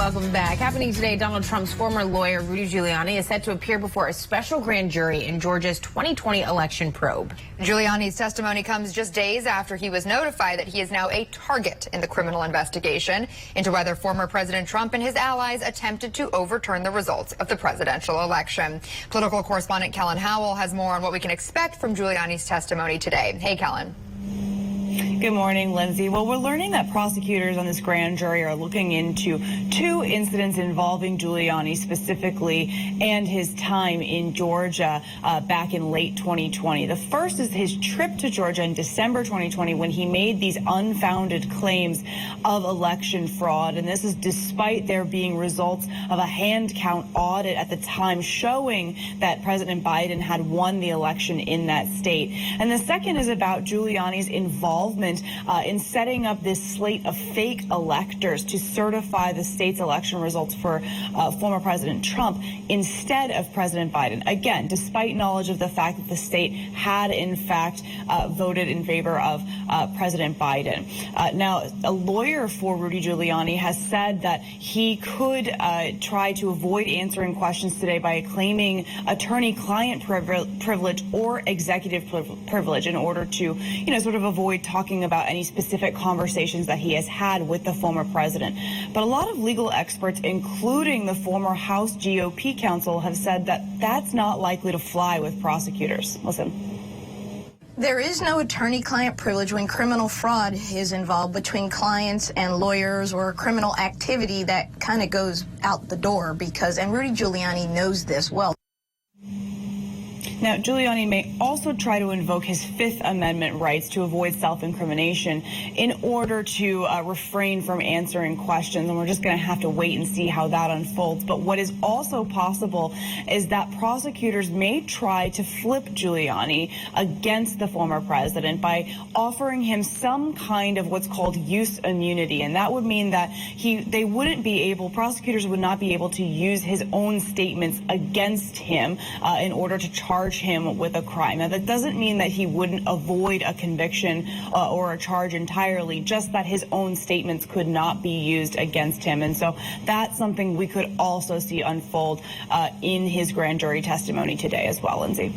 Welcome back. Happening today, Donald Trump's former lawyer, Rudy Giuliani, is set to appear before a special grand jury in Georgia's 2020 election probe. Giuliani's testimony comes just days after he was notified that he is now a target in the criminal investigation into whether former President Trump and his allies attempted to overturn the results of the presidential election. Political correspondent Kellen Howell has more on what we can expect from Giuliani's testimony today. Hey, Kellen. Good morning, Lindsay. Well, we're learning that prosecutors on this grand jury are looking into two incidents involving Giuliani specifically and his time in Georgia back in late 2020. The first is his trip to Georgia in December 2020 when he made these unfounded claims of election fraud. And this is despite there being results of a hand count audit at the time showing that President Biden had won the election in that state. And the second is about Giuliani's involvement in setting up this slate of fake electors to certify the state's election results for former President Trump instead of President Biden. Again, despite knowledge of the fact that the state had, in fact, voted in favor of President Biden. Now, a lawyer for Rudy Giuliani has said that he could try to avoid answering questions today by claiming attorney-client privilege or executive privilege in order to, sort of avoid talking about any specific conversations that he has had with the former president. But a lot of legal experts, including the former House GOP counsel, have said that that's not likely to fly with prosecutors. Listen. There is no attorney-client privilege when criminal fraud is involved between clients and lawyers or criminal activity that kind of goes out the door and Rudy Giuliani knows this well. Now, Giuliani may also try to invoke his Fifth Amendment rights to avoid self-incrimination in order to refrain from answering questions, and we're just going to have to wait and see how that unfolds. But what is also possible is that prosecutors may try to flip Giuliani against the former president by offering him some kind of what's called use immunity, and that would mean that prosecutors would not be able to use his own statements against him in order to charge him with a crime. Now, that doesn't mean that he wouldn't avoid a conviction or a charge entirely, just that his own statements could not be used against him. And so that's something we could also see unfold in his grand jury testimony today as well, Lindsay.